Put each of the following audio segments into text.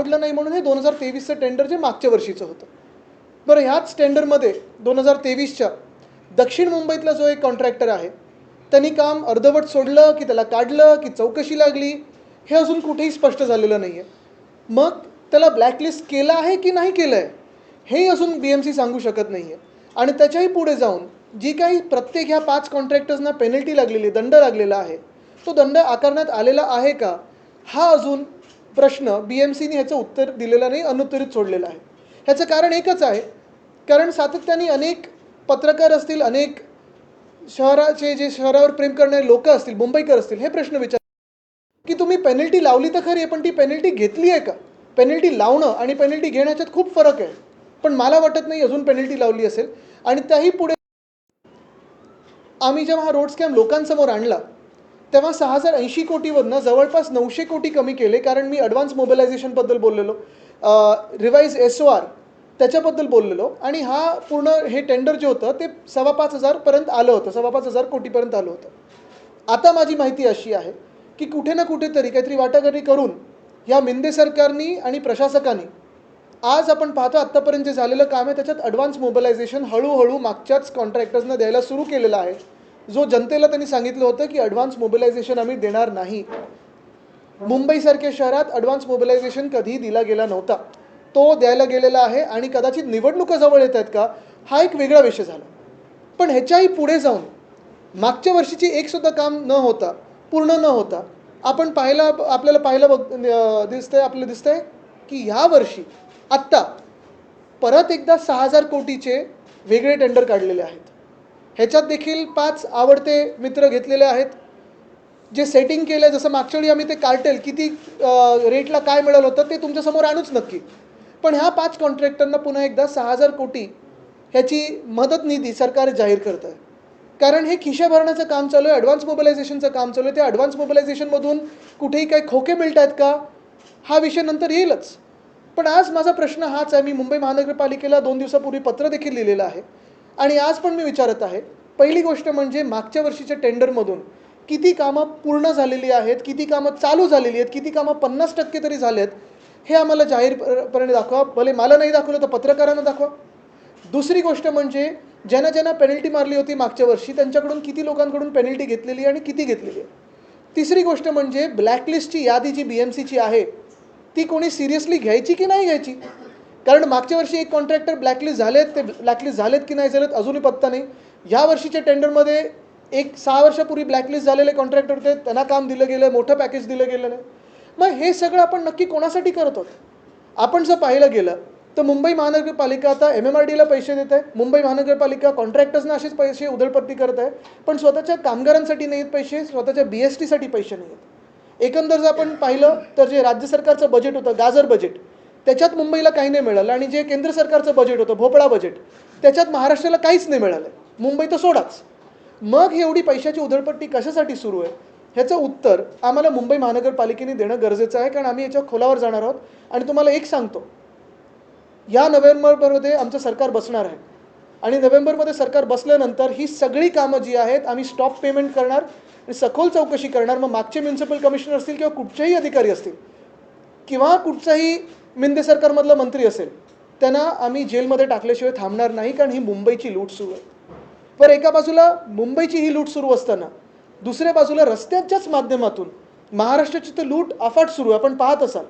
आवडलं नाही म्हणून हे 2023चं टेंडर जे मागच्या वर्षीचं होतं. बरं, ह्याच टेंडरमध्ये 2023च्या दक्षिण मुंबईतला जो एक कॉन्ट्रॅक्टर आहे त्यांनी काम अर्धवट सोडलं की त्याला काढलं की चौकशी लागली हे अजून कुठेही स्पष्ट झालेलं नाही आहे. मग त्याला ब्लॅकलिस्ट केलं आहे की नाही केलं आहे हे अजून BMC सांगू शकत नाही आहे. आणि त्याच्याही पुढे जाऊन जी काही प्रत्येक ह्या 5 कॉन्ट्रॅक्टर्सना पेनल्टी लागलेली, दंड लागलेला आहे, तो दंड आकारण्यात आलेला आहे का हा अजून प्रश्न BMCने ह्याचं उत्तर दिलेलं नाही, अनुत्तरित सोडलेलं आहे. ह्याचं कारण एकच आहे, कारण सातत्याने अनेक पत्रकार असतील, अनेक शहरावर प्रेम करणारे लोक असतील, मुंबईकर असतील, हे प्रश्न विचार की तुम्ही पेनल्टी लावली तर खरी आहे, पण ती पेनल्टी घेतली आहे का? पेनल्टी लावणं आणि पेनल्टी घेण्याच्यात खूप फरक आहे. पण मला वाटत नाही अजून पेनल्टी लावली असेल. आणि त्याही पुढे आम्ही जेव्हा हा रोड स्कॅम लोकांसमोर आणला तेव्हा 6080 कोटीवरनं जवळपास 900 कोटी कमी केले, कारण मी ॲडव्हान्स मोबिलायझेशनबद्दल बोललेलो, रिवाईज SOR त्याच्याबद्दल बोललेलो, आणि हा पूर्ण हे टेंडर जे होतं ते 5,500 पर्यंत आलं होतं, 5,500 कोटीपर्यंत आलं होतं. आता माझी माहिती अशी आहे की कुठे ना कुठेतरी काहीतरी वाटाघाटी करून या मिंदे सरकारनी आणि प्रशासकांनी आज आपण पाहतो आत्तापर्यंत जे झालेलं काम आहे त्याच्यात ॲडव्हान्स मोबिलायझेशन हळूहळू मागच्याच कॉन्ट्रॅक्टर्सना द्यायला सुरू केलेलं आहे. जो जनतेला त्यांनी सांगितलं होतं की ॲडव्हान्स मोबिलायझेशन आम्ही देणार नाही. मुंबईसारख्या शहरात ॲडव्हान्स मोबिलायझेशन कधीही दिला गेला नव्हता, तो द्यायला गेलेला आहे. आणि कदाचित निवडणुका जवळ येत आहेत का हा एक वेगळा विषय झाला. पण ह्याच्याही पुढे जाऊन मागच्या वर्षीची एकसुद्धा काम न होता, पूर्ण न होता, आपल्याला दिसतंय की ह्या वर्षी आत्ता परत एकदा 6,000 कोटीचे वेगळे टेंडर काढलेले आहेत. ह्याच्यात देखील 5 आवडते मित्र घेतलेले आहेत जे सेटिंग केलं आहे. जसं मागच्या वेळी आम्ही ते कार्टेल किती रेटला काय मिळालं होतं ते तुमच्यासमोर आणूच नक्की. पण ह्या 5 कॉन्ट्रॅक्टरना पुन्हा एकदा 6,000 कोटी ह्याची मदत निधी सरकार जाहीर करतं आहे. कारण हे खिशा भरण्याचं काम चालू आहे, ॲडव्हान्स मोबिलायझेशनचं काम चालू आहे. त्या ॲडव्हान्स मोबिलायझेशनमधून कुठेही काही खोके मिळत आहेत का हा विषय नंतर येईलच. पण आज माझा प्रश्न हाच आहे. मी मुंबई महानगरपालिकेला 2 दिवसापूर्वी पत्र देखील लिहिलेलं आहे आणि आज पण मी विचारत आहे. पहिली गोष्ट म्हणजे मागच्या वर्षीच्या टेंडरमधून किती कामं पूर्ण झालेली आहेत, किती कामं चालू झालेली आहेत, किती कामं 50% तरी झाले आहेत, हे आम्हाला जाहीरपणे दाखवा. भले मला नाही दाखवलं तर पत्रकारांना दाखवा. दुसरी गोष्ट म्हणजे ज्यांना पेनल्टी मारली होती मागच्या वर्षी त्यांच्याकडून किती लोकांकडून पेनल्टी घेतलेली आणि किती घेतलेली आहे. तिसरी गोष्ट म्हणजे ब्लॅकलिस्टची यादी जी BMCची आहे ती कोणी सिरियसली घ्यायची की नाही घ्यायची. कारण मागच्या वर्षी एक कॉन्ट्रॅक्टर ब्लॅकलिस्ट झालेत, ते ब्लॅकलिस्ट झालेत की नाही झालेत अजूनही पत्ता नाही. ह्या वर्षीच्या टेंडरमध्ये एक 6 वर्षापूर्वी ब्लॅकलिस्ट झालेले कॉन्ट्रॅक्टर होते, त्यांना काम दिलं गेलं, मोठं पॅकेज दिलं गेलं नाही. मग हे सगळं आपण नक्की कोणासाठी करत आहोत. आपण जर पाहिलं गेलं तर मुंबई महानगरपालिका आता MMRDला पैसे देत आहे. मुंबई महानगरपालिका कॉन्ट्रॅक्टर्सना असेच पैसे उधळपट्टी करत आहे, पण स्वतःच्या कामगारांसाठी नाही आहेत पैसे, स्वतःच्या BSTसाठी पैसे नाही आहेत. एकंदर जर आपण पाहिलं तर जे राज्य सरकारचं बजेट होतं, गाजर बजेट, त्याच्यात मुंबईला काही नाही मिळालं. आणि जे केंद्र सरकारचं बजेट होतं, भोपळा बजेट, त्याच्यात महाराष्ट्राला काहीच नाही मिळालं. मुंबई तर सोडाच. मग एवढी पैशाची उधळपट्टी कशासाठी सुरू आहे ह्याचं उत्तर आम्हाला मुंबई महानगरपालिकेने देणं गरजेचं आहे. कारण आम्ही याच्या खोलावर जाणार आहोत. आणि तुम्हाला एक सांगतो, या नोव्हेंबरमध्ये आमचं सरकार बसणार आहे आणि नोव्हेंबरमध्ये सरकार बसल्यानंतर ही सगळी कामं जी आहेत आम्ही स्टॉप पेमेंट करणार आणि सखोल चौकशी करणार. मग मागचे म्युन्सिपल कमिशनर असतील किंवा कुठचेही अधिकारी असतील किंवा कुठचाही मिंदे सरकारमधला मंत्री असेल, त्यांना आम्ही जेलमध्ये टाकल्याशिवाय थांबणार नाही. कारण ही मुंबईची लूट सुरू आहे. पर एका बाजूला मुंबईची ही लूट सुरू असताना दुसऱ्या बाजूला रस्त्याच्याच माध्यमातून महाराष्ट्राची तर लूट अफाट सुरू आहे. आपण पाहत असाल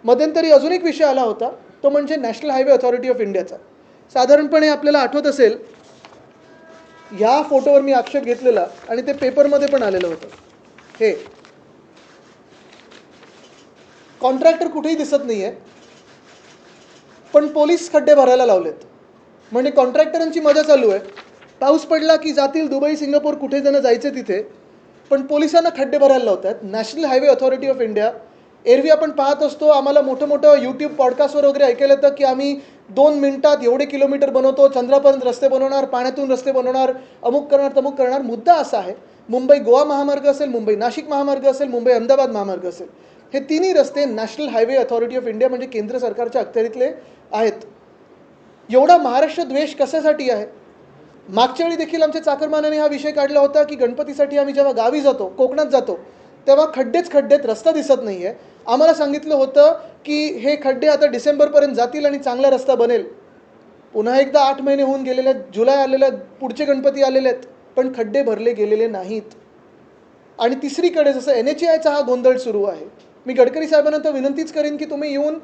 मध्यंतरी अजून एक विषय आला होता, तो म्हणजे नॅशनल हायवे अथॉरिटी ऑफ इंडियाचा. साधारणपणे आपल्याला आठवत असेल, ह्या फोटोवर मी आक्षेप घेतलेला आणि ते पेपरमध्ये पण आलेलं होतं. हे कॉन्ट्रॅक्टर कुठेही दिसत नाही आहे, पण पोलीस खड्डे भरायला लावलेत. म्हणजे कॉन्ट्रॅक्टरांची मजा चालू आहे. पाऊस पडला की जातील दुबई, सिंगापूर, कुठे जण जायचे तिथे, पण पोलिसांना खड्डे भरायला लावतात. National highway authority of India, एरवी आपण पाहत असतो, आम्हाला मोठं मोठं यूट्यूब पॉडकास्टवर वगैरे ऐकायला येतं की आम्ही 2 मिनिटात एवढे किलोमीटर बनवतो, चंद्रापर्यंत रस्ते बनवणार, पाण्यातून रस्ते बनवणार, अमुक करणार तमुक करणार. मुद्दा असा आहे, मुंबई गोवा महामार्ग असेल, मुंबई नाशिक महामार्ग असेल, मुंबई अहमदाबाद महामार्ग असेल, हे तिन्ही रस्ते national highway authority of India म्हणजे केंद्र सरकारच्या अखत्यारीतले आहेत. एवढा महाराष्ट्र द्वेष कशासाठी आहे. मागच्या वेळी देखील आमच्या चाकरमान्याने हा विषय काढला होता की गणपतीसाठी आम्ही जेव्हा गावी जातो, कोकणात जातो, तेव्हा खड्डेच खड्डेत, रस्ता दिसत नाही आहे. आम्हाला सांगितलं होतं की हे खड्डे आता डिसेंबरपर्यंत जातील आणि चांगला रस्ता बनेल. पुन्हा एकदा 8 महिने होऊन गेलेले आहेत, जुलै आलेलं आहे, पुढचे गणपती आलेले आहेत, पण खड्डे भरले गेलेले नाहीत. आणि तिसरीकडे जसं NHAIचा हा गोंधळ सुरू आहे, मी गडकरी साहेबांना तर विनंतीच करेन की तुम्ही येऊन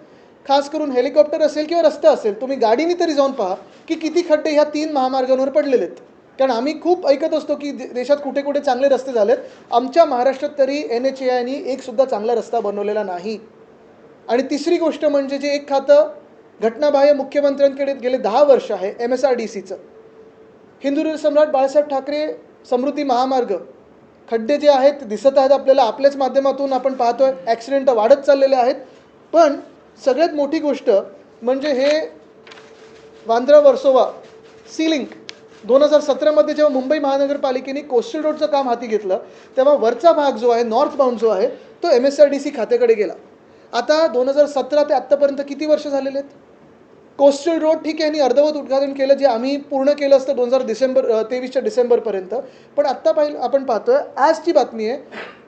खास करून हेलिकॉप्टर असेल किंवा रस्ता असेल, तुम्ही गाडीने तरी जाऊन पहा की किती खड्डे ह्या 3 महामार्गांवर पडलेले आहेत. कारण आम्ही खूप ऐकत असतो की देशात कुठे कुठे चांगले रस्ते झालेत, आमच्या महाराष्ट्रात तरी NHAIनी एकसुद्धा चांगला रस्ता बनवलेला नाही. आणि तिसरी गोष्ट म्हणजे जे एक खातं घटनाबाह्य मुख्यमंत्र्यांकडे गेले 10 वर्ष आहे, MSRDCचं, हिंदुराष्ट्र सम्राट बाळासाहेब ठाकरे समृद्धी महामार्ग, खड्डे जे आहेत ते दिसत आहेत आपल्याला, आपल्याच माध्यमातून आपण पाहतोय, ॲक्सिडेंट वाढत चाललेले आहेत. पण सगळ्यात मोठी गोष्ट म्हणजे हे वांद्रा वर्सोवा सी लिंक 2017मध्ये जेव्हा मुंबई महानगरपालिकेने कोस्टल रोडचं काम हाती घेतलं, तेव्हा वरचा भाग जो आहे, नॉर्थ बाउंड जो आहे, तो MSRDC खात्याकडे गेला. आता 2017 ते आत्तापर्यंत किती वर्ष झालेले आहेत? कोस्टल रोड ठीक आहे, यांनी अर्धवट उद्घाटन केलं, जे आम्ही पूर्ण केलं असतं 2023च्या डिसेंबरपर्यंत. पण आत्ता आपण पाहतोय, आजची बातमी आहे,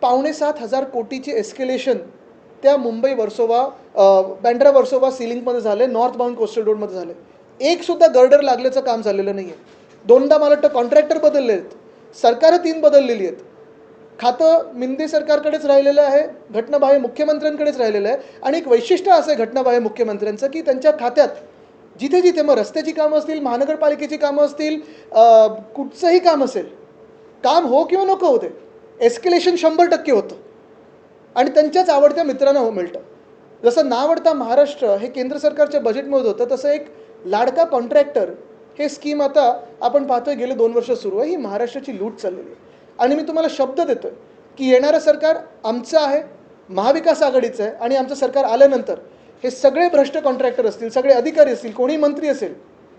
7,500 कोटीची एस्केलेशन त्या मुंबई वर्सोवा बँड्रा वर्सोवा सिलिंगमध्ये झाले, नॉर्थ बाउंड कोस्टल रोडमध्ये झाले. एकसुद्धा गर्डर लागल्याचं काम झालेलं नाही आहे. 2दा मला वाटतं कॉन्ट्रॅक्टर बदलले आहेत, सरकारं 3 बदललेली आहेत, खातं मिंदे सरकारकडेच राहिलेलं आहे, घटनाबाह्य मुख्यमंत्र्यांकडेच राहिलेलं आहे. आणि एक वैशिष्ट्य असं आहे घटनाबाह्य मुख्यमंत्र्यांचं की त्यांच्या खात्यात जिथे जिथे मग रस्त्याची कामं असतील, महानगरपालिकेची कामं असतील, कुठचंही काम असेल, काम हो किंवा नको होते, एस्केलेशन 100% होतं आणि त्यांच्याच आवडत्या मित्रांना मिळतं. जसं नावडता महाराष्ट्र हे केंद्र सरकारच्या बजेटमध्ये होतं, तसं एक लाडका कॉन्ट्रॅक्टर हे स्कीम आता आपण पाहतोय गेले 2 वर्ष सुरू आहे. ही महाराष्ट्राची लूट चाललेली आहे. आणि मी तुम्हाला शब्द देतोय की येणारं सरकार आमचं आहे, महाविकास आघाडीचं आहे, आणि आमचं सरकार आल्यानंतर हे सगळे भ्रष्ट कॉन्ट्रॅक्टर असतील, सगळे अधिकारी असतील, कोणी मंत्री असेल,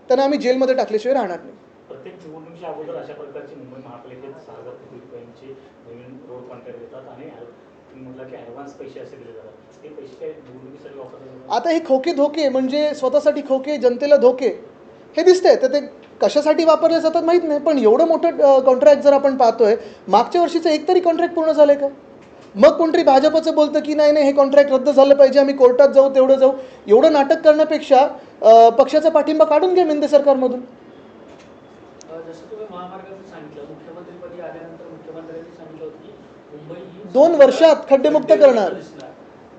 त्यांना आम्ही जेलमध्ये टाकल्याशिवाय राहणार नाही. प्रत्येक निवडणुकीच्या अगोदर अशा प्रकारची मुंबई महापालिकेत 6,000 कोटी रुपयांची नवीन रोड कॉन्ट्रॅक्ट देतात आणि तुम्ही म्हटलं की ॲडव्हान्स पैसे असे दिले जातात. ते पैसे काय निवडणुकीसाठी वापरतात? आता हे खोके धोके म्हणजे स्वतःसाठी खोके, जनतेला धोके हे दिसतंय. तर ते कशासाठी वापरले जातात माहीत नाही, पण एवढं मोठं कॉन्ट्रॅक्ट जर आपण पाहतोय, मागच्या वर्षीचं एक तरी कॉन्ट्रॅक्ट पूर्ण झालं आहे का? मग कोणतरी भाजपचं बोलतं की नाही नाही हे कॉन्ट्रॅक्ट रद्द झालं पाहिजे, आम्ही कोर्टात जाऊ, तेवढं जाऊ. एवढं नाटक करण्यापेक्षा पक्षाचा पाठिंबा काढून घ्या मिंदे सरकारमधून. जसं तुम्ही महामार्गाचं सांगितलं, मुख्यमंत्रीपदी आल्यानंतर मुख्यमंत्र्यांनी सांगितलं होतं की मुंबई ही 2 वर्षात खड्डेमुक्त करणार.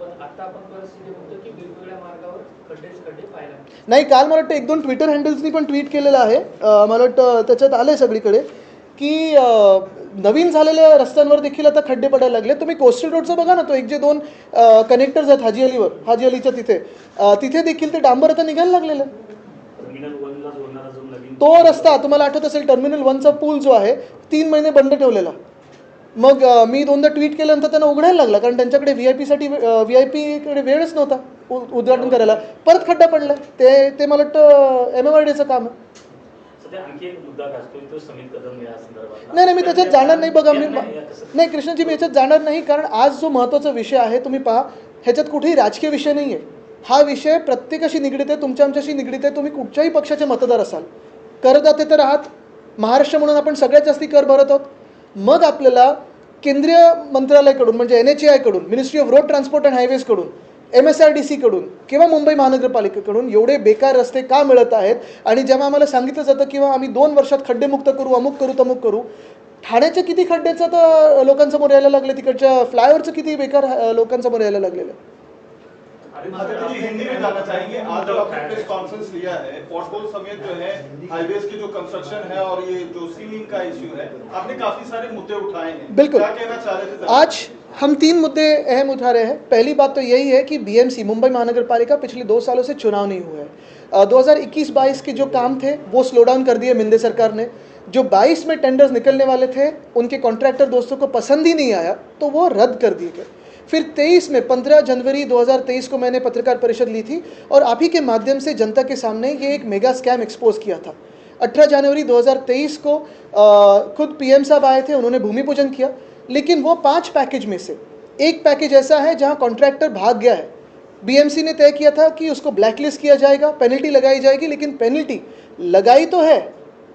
पण आता आपण परिस्थिती बघतो की वेगवेगळ्या मार्गावर खड्डे पाहायला नाही, काल मला वाटतं 1-2 ट्विटर हँडल्सनी पण ट्विट केलेलं आहे, मला वाटतं त्याच्यात आलं आहे सगळीकडे की नवीन झालेल्या रस्त्यांवर देखील आता खड्डे पडायला लागले. तुम्ही कोस्टल रोडचं बघा ना, तो एक जे 2 कनेक्टर्स आहेत हाजी अलीच्या तिथे देखील ते डांबर आता निघायला लागलेलं आहे. तो रस्ता तुम्हाला आठवत असेल, टर्मिनल 1चा पूल जो आहे 3 महिने बंद ठेवलेला. मग मी 2दा ट्विट केल्यानंतर त्यांना उघडायला लागला, कारण त्यांच्याकडे VIP कडे वेळच नव्हता उद्घाटन करायला. परत खड्डा पडला. ते मला वाटतं MMRDचं काम आहे. नाही, मी त्याच्यात जाणार नाही. बघा, नाही कृष्णजी, मी याच्यात जाणार नाही, कारण आज जो महत्त्वाचा विषय आहे तुम्ही पहा, ह्याच्यात कुठेही राजकीय विषय नाही आहे. हा विषय प्रत्येकाशी निगडीत आहे, तुमच्या आमच्याशी निगडीत आहे. तुम्ही कुठच्याही पक्षाचे मतदार असाल, करदाते तर आहात, महाराष्ट्र म्हणून आपण सगळ्यात जास्ती कर भरत आहोत. मग आपल्याला केंद्रीय मंत्रालयाकडून म्हणजे NHAI कडून, ministry of road transport and हायवेजकडून, MSRDCकडून किंवा मुंबई महानगरपालिकेकडून एवढे बेकार रस्ते का मिळत आहेत? आणि जेव्हा आम्हाला सांगितलं जातं किंवा आम्ही 2 वर्षात खड्डेमुक्त करू, अमुक करू, तमुक करू, ठाण्याचे किती खड्ड्याचं तर लोकांसमोर यायला लागले, तिकडच्या फ्लायओव्हरचं किती बेकार लोकांसमोर यायला लागलेलं. हिंदी में जानना चाहेंगे, आज जो आपने प्रेस कॉन्फ्रेंस लिया है, पॉटहोल समेत जो है हाईवेज की जो कंस्ट्रक्शन है और ये जो सीलिंग का इश्यू है, आपने काफी सारे मुद्दे उठाए हैं. बिल्कुल. क्या कहना चाह रहे थे? आज हम 3 मुद्दे अहम उठा रहे हैं. पहली बात तो यही है कि BMC मुंबई महानगरपालिका पिछले 2 सालों से चुनाव नहीं हुआ है. 2021-22 के जो काम थे वो स्लो डाउन कर दिए मिंदे सरकार ने. जो 22 में टेंडर्स निकलने वाले थे, उनके कॉन्ट्रैक्टर दोस्तों को पसंद ही नहीं आया, तो वो रद्द कर दिए गए. फिर 23 में 15 जनवरी 2023 को मैंने पत्रकार परिषद ली थी और आप ही के माध्यम से जनता के सामने ये एक मेगा स्कैम एक्सपोज किया था. 18 जनवरी 2023 को खुद PM साहब आए थे, उन्होंने भूमि पूजन किया. लेकिन वो 5 पैकेज में से एक पैकेज ऐसा है जहां कॉन्ट्रैक्टर भाग गया है. BMC ने तय किया था कि उसको ब्लैकलिस्ट किया जाएगा, पेनल्टी लगाई जाएगी, लेकिन पेनल्टी लगाई तो है,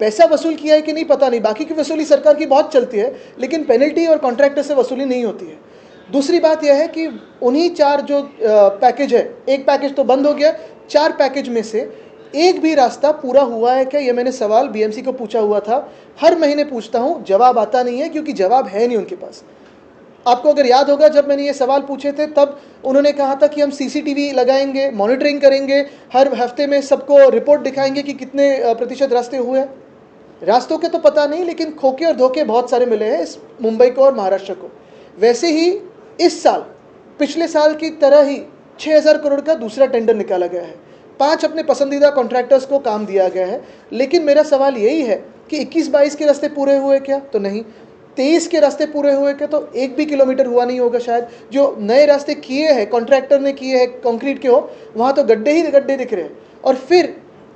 पैसा वसूल किया है कि नहीं पता नहीं. बाकी की वसूली सरकार की बहुत चलती है, लेकिन पेनल्टी और कॉन्ट्रैक्टर से वसूली नहीं होती है. दूसरी बात यह है कि उन्हीं 4 जो पैकेज है, एक पैकेज तो बंद हो गया, 4 पैकेज में से एक भी रास्ता पूरा हुआ है क्या? ये मैंने सवाल बीएमसी को पूछा हुआ था, हर महीने पूछता हूँ, जवाब आता नहीं है क्योंकि जवाब है नहीं उनके पास। आपको अगर याद होगा, जब मैंने ये सवाल पूछे थे तब उन्होंने कहा था कि हम सीसीटीवी लगाएंगे, मॉनिटरिंग करेंगे, हर हफ्ते में सबको रिपोर्ट दिखाएंगे कि कितने प्रतिशत रास्ते हुए हैं। रास्तों के तो पता नहीं, लेकिन खोखे और धोखे बहुत सारे मिले हैं इस मुंबई को और महाराष्ट्र को। वैसे ही इस साल पिछले साल की तरह ही 6000 करोड़ का दूसरा टेंडर निकाला गया है, 5 अपने पसंदीदा कॉन्ट्रैक्टर्स को काम दिया गया है। लेकिन मेरा सवाल यही है कि 21-22 के रास्ते पूरे हुए क्या? तो नहीं। 23 के रास्ते पूरे हुए क्या? तो 1 भी किलोमीटर हुआ नहीं होगा शायद। जो नए रास्ते किए हैं, कॉन्ट्रैक्टर ने किए हैं, कंक्रीट के हो, वहाँ तो गड्ढे ही गड्ढे दिख रहे हैं। और फिर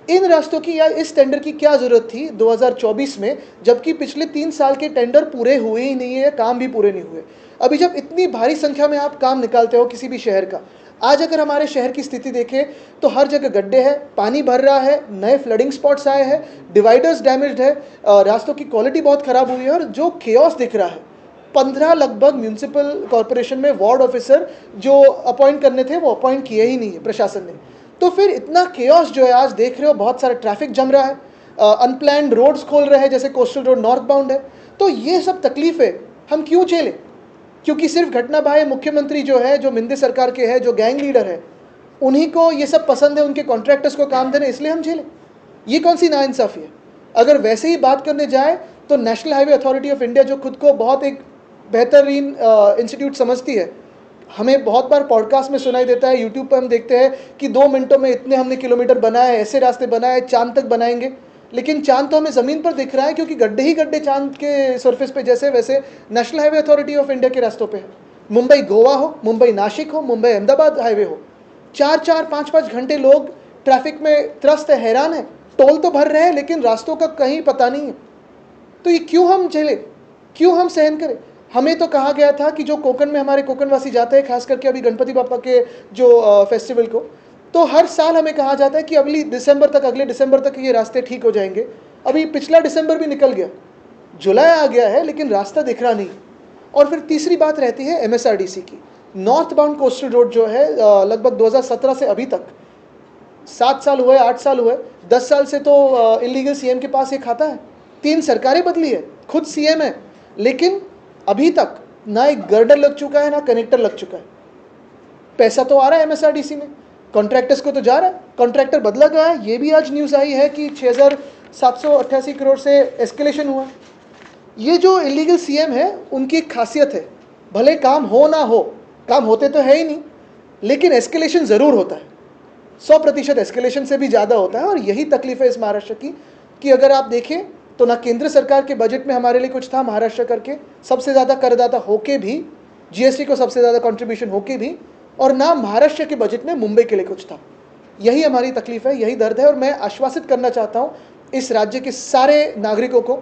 इन रास्तों की या इस टेंडर की क्या ज़रूरत थी 2024 में, जबकि पिछले 3 साल के टेंडर पूरे हुए ही नहीं है, काम भी पूरे नहीं हुए। अभी जब इतनी भारी संख्या में आप काम निकालते हो किसी भी शहर का, आज अगर हमारे शहर की स्थिति देखें तो हर जगह गड्ढे हैं, पानी भर रहा है, नए फ्लडिंग स्पॉट्स आए हैं, डिवाइडर्स डैमेज्ड है, रास्तों की क्वालिटी बहुत ख़राब हुई है। और जो केओस दिख रहा है, 15 लगभग म्यूनसिपल कॉरपोरेशन में वार्ड ऑफिसर जो अपॉइंट करने थे वो अपॉइंट किए ही नहीं है प्रशासन ने। तो फिर इतना केओस जो है आज देख रहे हो, बहुत सारा ट्रैफिक जम रहा है, अनप्लान्ड रोड्स खोल रहे हैं, जैसे कोस्टल रोड नॉर्थ बाउंड है। तो ये सब तकलीफें हम क्यों झेलें? क्योंकि सिर्फ घटना भाई मुख्यमंत्री जो है, जो मिंदे सरकार के है, जो गैंग लीडर है, उन्हीं को ये सब पसंद है, उनके कॉन्ट्रैक्टर्स को काम देने, इसलिए हम झेलें? ये कौन सी नाइंसाफ़ी है? अगर वैसे ही बात करने जाए तो national Highway Authority of India, जो खुद को बहुत एक बेहतरीन इंस्टीट्यूट समझती है, हमें बहुत बार पॉडकास्ट में सुनाई देता है, यूट्यूब पर हम देखते हैं कि 2 मिनटों में इतने हमने किलोमीटर बनाए, ऐसे रास्ते बनाए, चांद तक बनाएंगे। लेकिन चांद तो हमें ज़मीन पर दिख रहा है, क्योंकि गड्ढे ही गड्ढे चांद के सरफेस पे जैसे वैसे National Highway Authority of India के रास्तों पे है। मुंबई गोवा हो, मुंबई नासिक हो, मुंबई अहमदाबाद हाईवे हो, 4-4, 5-5 घंटे लोग ट्रैफिक में त्रस्त है, हैरान है। टोल तो भर रहे हैं लेकिन रास्तों का कहीं पता नहीं है। तो ये क्यों हम झेलें, क्यों हम सहन करें? हमें तो कहा गया था कि जो कोकण में हमारे कोकणवासी जाते हैं, खास करके अभी गणपति बापा के जो फेस्टिवल को, तो हर साल हमें कहा जाता है कि अगले दिसंबर तक ये रास्ते ठीक हो जाएंगे। अभी पिछला दिसंबर भी निकल गया, जुलाई आ गया है, लेकिन रास्ता दिख रहा नहीं। और फिर तीसरी बात रहती है MSRDC की। नॉर्थ बाउंड कोस्टल रोड जो है, लगभग 2017 से अभी तक 7 साल हुए, 8 साल हुए, 10 साल से तो इलीगल CM के पास ये खाता है। 3 सरकारें बदली है, खुद CM है, लेकिन अभी तक ना एक गर्डर लग चुका है, ना कनेक्टर लग चुका है। पैसा तो आ रहा है MSRDC में, कॉन्ट्रैक्टर्स को तो जा रहा है, कॉन्ट्रैक्टर बदला गया है। ये भी आज न्यूज़ आई है कि 6788 करोड़ से एस्केलेशन हुआ। ये जो इलीगल CM है, उनकी एक खासियत है, भले काम हो ना हो, काम होते तो है ही नहीं, लेकिन एस्केलेशन ज़रूर होता है, 100% एस्केलेशन से भी ज़्यादा होता है। और यही तकलीफ है इस महाराष्ट्र की कि अगर आप देखें तो ना केंद्र सरकार के बजट में हमारे लिए कुछ था, महाराष्ट्र करके सबसे ज़्यादा करदाता होके भी, GST को सबसे ज़्यादा कंट्रीब्यूशन होके भी, और ना महाराष्ट्र के बजट में मुंबई के लिए कुछ था। यही हमारी तकलीफ है, यही दर्द है। और मैं आश्वासित करना चाहता हूँ इस राज्य के सारे नागरिकों को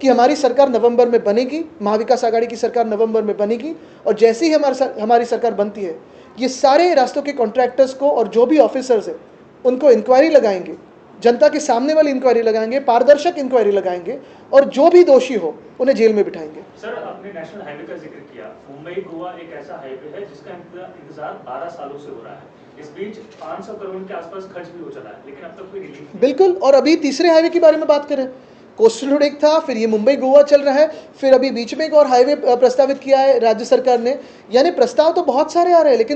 कि हमारी सरकार नवंबर में बनेगी, महाविकास आघाड़ी की सरकार नवंबर में बनेगी। और जैसे ही हमारी सरकार बनती है, ये सारे रास्तों के कॉन्ट्रैक्टर्स को और जो भी ऑफिसर्स हैं उनको इंक्वायरी लगाएंगे, जनता के सामने वाली इंक्वायरी लगाएंगे, पारदर्शक इंक्वायरी लगाएंगे, और जो भी दोषी हो उन्हें जेल में बिठाएंगे। सर, आपने नेशनल हाईवे का जिक्र किया। मुंबई गोवा एक ऐसा हाईवे है जिसका इंतजार 12 सालों से हो रहा है। इस बीच 500 करोड़ के आसपास खर्च भी हो चला है, लेकिन अब तक कोई रिलीफ नहीं। बिल्कुल। और अभी तीसरे हाईवे के बारे में बात करें, कोस्टल रोड एक था, फिर ये मुंबई गोवा चल रहा है, फिर अभी बीच में एक और हाईवे प्रस्तावित किया है राज्य सरकार ने। यानी प्रस्ताव तो बहुत सारे आ रहे हैं, लेकिन